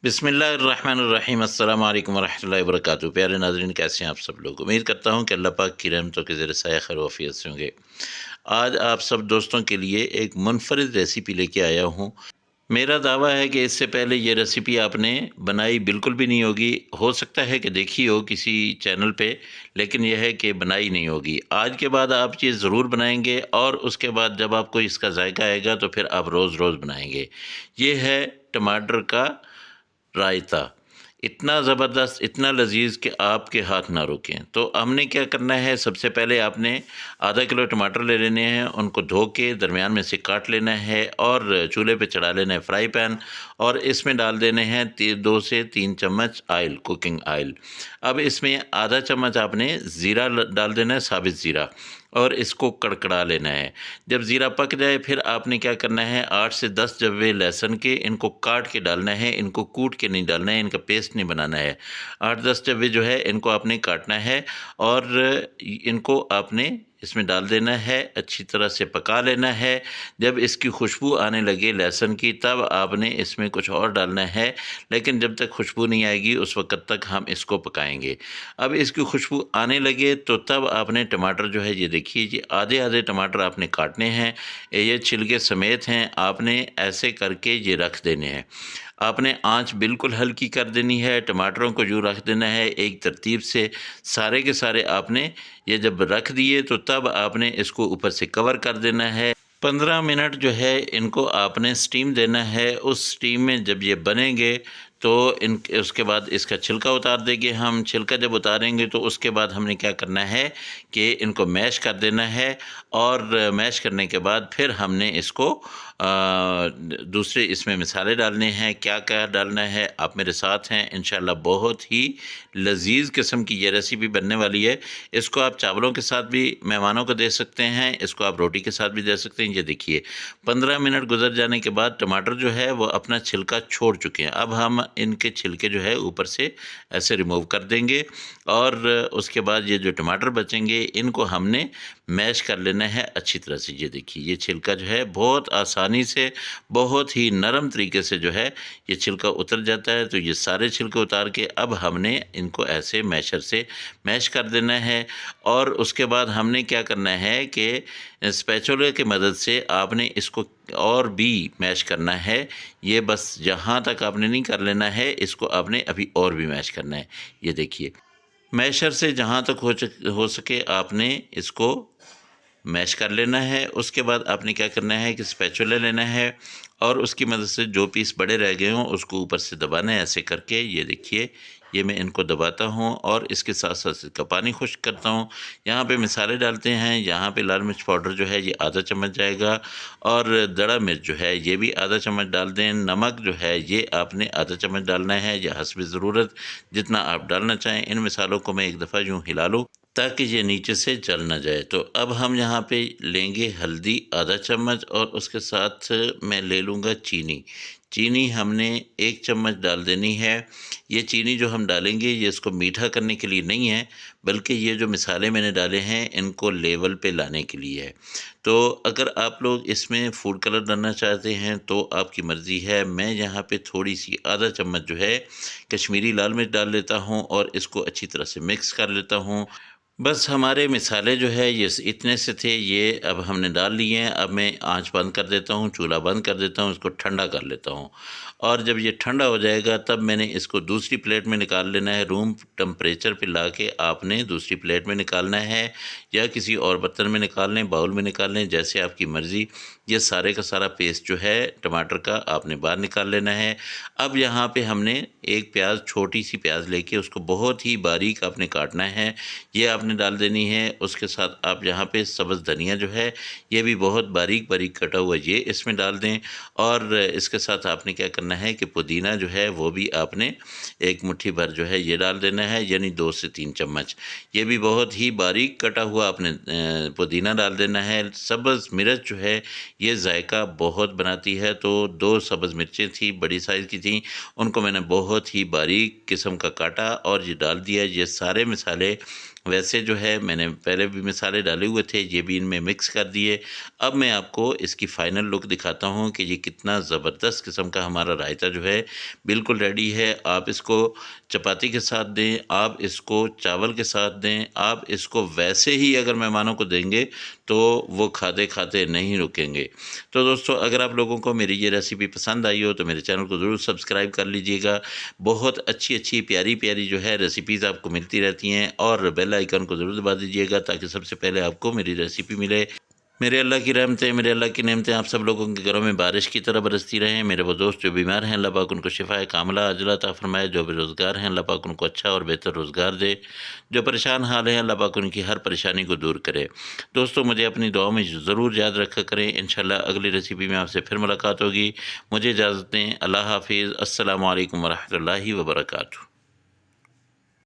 बिस्मिल्लाहिर्रहमानिर्रहीम अस्सलाम वालेकुम वरहमतुल्लाहि वबरकातुहू। प्यारे नाज़रीन, कैसे हैं आप सब लोग? उम्मीद करता हूँ कि अल्लाह पाक की रहमतों के ज़ेर साया खैर वफ़ियत से होंगे। आज आप सब दोस्तों के लिए एक मुनफ़रिद रेसिपी लेके आया हूँ। मेरा दावा है कि इससे पहले ये रेसिपी आपने बनाई बिल्कुल भी नहीं होगी। हो सकता है कि देखी हो किसी चैनल पे, लेकिन यह है कि बनाई नहीं होगी। आज के बाद आप ये ज़रूर बनाएँगे और उसके बाद जब आपको इसका जायका आएगा तो फिर आप रोज़-रोज़ बनाएँगे। ये है टमाटर का रायता। इतना ज़बरदस्त, इतना लज़ीज़ कि आपके हाथ ना रुकें। तो हमने क्या करना है, सबसे पहले आपने आधा किलो टमाटर ले लेने हैं, उनको धो के दरमियान में से काट लेना है और चूल्हे पे चढ़ा लेना है फ्राई पैन, और इसमें डाल देने हैं 2 से 3 चम्मच ऑयल, कुकिंग ऑयल। अब इसमें आधा चम्मच आपने ज़ीरा डाल देना है, साबित ज़ीरा, और इसको कड़कड़ा लेना है। जब ज़ीरा पक जाए फिर आपने क्या करना है, 8 से 10 जब्वे लहसुन के, इनको काट के डालना है, इनको कूट के नहीं डालना है, इनका पेस्ट नहीं बनाना है। 8-10 जब्वे जो है इनको आपने काटना है और इनको आपने इसमें डाल देना है, अच्छी तरह से पका लेना है। जब इसकी खुशबू आने लगे लहसुन की, तब आपने इसमें कुछ और डालना है, लेकिन जब तक खुशबू नहीं आएगी उस वक़्त तक हम इसको पकाएँगे। अब इसकी खुशबू आने लगे तो तब आपने टमाटर जो है, ये देखिए, ये आधे-आधे टमाटर आपने काटने हैं, ये छिलके समेत हैं, आपने ऐसे करके ये रख देने हैं। आपने आँच बिल्कुल हल्की कर देनी है, टमाटरों को यूँ रख देना है एक तरतीब से, सारे के सारे आपने ये जब रख दिए तो तब आपने इसको ऊपर से कवर कर देना है। 15 मिनट जो है इनको आपने स्टीम देना है। उस स्टीम में जब ये बनेंगे तो इन उसके बाद इसका छिलका उतार देंगे हम। छिलका जब उतारेंगे तो उसके बाद हमने क्या करना है कि इनको मैश कर देना है, और मैश करने के बाद फिर हमने इसको दूसरे इसमें मसाले डालने हैं। क्या-क्या डालना है आप मेरे साथ हैं, इंशाअल्लाह बहुत ही लज़ीज़ किस्म की ये रेसिपी बनने वाली है। इसको आप चावलों के साथ भी मेहमानों को दे सकते हैं, इसको आप रोटी के साथ भी दे सकते हैं। ये देखिए 15 मिनट गुजर जाने के बाद टमाटर जो है वो अपना छिलका छोड़ चुके हैं। अब हम इनके छिलके जो है ऊपर से ऐसे रिमूव कर देंगे, और उसके बाद ये जो टमाटर बचेंगे इनको हमने मैश कर लेना है अच्छी तरह से। ये देखिए ये छिलका जो है बहुत आसानी से, बहुत ही नरम तरीके से जो है ये छिलका उतर जाता है। तो ये सारे छिलके उतार के अब हमने इनको ऐसे मैशर से मैश कर देना है, और उसके बाद हमने क्या करना है कि स्पैचुला की मदद से आपने इसको और भी मैश करना है। ये बस यहाँ तक आपने नहीं कर लेना है, इसको आपने अभी और भी मैश करना है। ये देखिए मैशर से जहाँ तक हो सके आपने इसको मैश कर लेना है। उसके बाद आपने क्या करना है कि स्पैचुला लेना है, और उसकी मदद से जो पीस बड़े रह गए हों उसको ऊपर से दबाना है ऐसे करके। ये देखिए ये मैं इनको दबाता हूँ और इसके साथ साथ इसका पानी खुश्क करता हूँ। यहाँ पे मसाले डालते हैं। यहाँ पे लाल मिर्च पाउडर जो है ये आधा चम्मच जाएगा, और दड़ा मिर्च जो है ये भी आधा चम्मच डाल दें। नमक जो है ये आपने आधा चम्मच डालना है, या हस्ब ज़रूरत जितना आप डालना चाहें। इन मसालों को मैं एक दफ़ा यूँ हिला लूँ ताकि ये नीचे से जल ना जाए। तो अब हम यहाँ पे लेंगे हल्दी आधा चम्मच, और उसके साथ मैं ले लूँगा चीनी। चीनी हमने 1 चम्मच डाल देनी है। ये चीनी जो हम डालेंगे ये इसको मीठा करने के लिए नहीं है, बल्कि ये जो मसाले मैंने डाले हैं इनको लेवल पे लाने के लिए है। तो अगर आप लोग इसमें फूड कलर डालना चाहते हैं तो आपकी मर्ज़ी है। मैं यहाँ पे थोड़ी सी आधा चम्मच जो है कश्मीरी लाल मिर्च डाल लेता हूँ, और इसको अच्छी तरह से मिक्स कर लेता हूँ। बस हमारे मिसाले जो है ये इतने से थे, ये अब हमने डाल लिए हैं। अब मैं आंच बंद कर देता हूँ, चूल्हा बंद कर देता हूँ, इसको ठंडा कर लेता हूँ, और जब ये ठंडा हो जाएगा तब मैंने इसको दूसरी प्लेट में निकाल लेना है। रूम टेम्परेचर पे लाके आपने दूसरी प्लेट में निकालना है, या किसी और बर्तन में निकाल लें, बाउल में निकाल लें, जैसे आपकी मर्ज़ी। ये सारे का सारा पेस्ट जो है टमाटर का आपने बाहर निकाल लेना है। अब यहाँ पे हमने एक प्याज, छोटी सी प्याज लेके उसको बहुत ही बारीक आपने काटना है, ये आपने डाल देनी है। उसके साथ आप यहाँ पे सब्ज़ धनिया जो है ये भी बहुत बारीक बारीक कटा हुआ ये इसमें डाल दें, और इसके साथ आपने क्या करना है कि पुदीना जो है वो भी आपने एक मुट्ठी भर जो है ये डाल देना है, यानी 2 से 3 चम्मच। ये भी बहुत ही बारीक कटा हुआ आपने पुदीना डाल देना है। सब्ज़ मिर्च जो है ये जायका बहुत बनाती है, तो 2 सब्ज़ मिर्चें थी, बड़ी साइज़ की थी, उनको मैंने बहुत ही बारीक किस्म का काटा और ये डाल दिया। ये सारे मसाले वैसे जो है मैंने पहले भी मसाले डाले हुए थे, ये भी इनमें मिक्स कर दिए। अब मैं आपको इसकी फ़ाइनल लुक दिखाता हूँ कि ये कितना ज़बरदस्त किस्म का हमारा रायता जो है बिल्कुल रेडी है। आप इसको चपाती के साथ दें, आप इसको चावल के साथ दें, आप इसको वैसे ही अगर मेहमानों को देंगे तो वो खाते-खाते नहीं रुकेंगे। तो दोस्तों, अगर आप लोगों को मेरी ये रेसिपी पसंद आई हो तो मेरे चैनल को ज़रूर सब्सक्राइब कर लीजिएगा। बहुत अच्छी-अच्छी, प्यारी-प्यारी जो है रेसिपीज़ आपको मिलती रहती हैं, और बेल आइकन को ज़रूर दबा दीजिएगा ताकि सबसे पहले आपको मेरी रेसिपी मिले। मेरे अल्लाह की रहमतें, मेरे अल्लाह की नेमतें आप सब लोगों के घरों में बारिश की तरह बरसती रहें। मेरे वो दोस्त जो बीमार हैं, अल्लाह पाक उनको शिफ़ाए कामिला अजला अता फ़रमाए। जो बेरोज़गार हैं, अल्लाह पाक उनको अच्छा और बेहतर रोज़गार दे। जो परेशान हाल हैं, अल्लाह पाक उनकी हर परेशानी को दूर करे। दोस्तों, मुझे अपनी दुआओं में ज़रूर याद रखा करें। इंशाअल्लाह अगली रेसिपी में आपसे फिर मुलाकात होगी। मुझे इजाज़त दें। अल्लाह हाफ़िज़। अस्सलामु अलैकुम व रहमतुल्लाहि व बरकातुहू।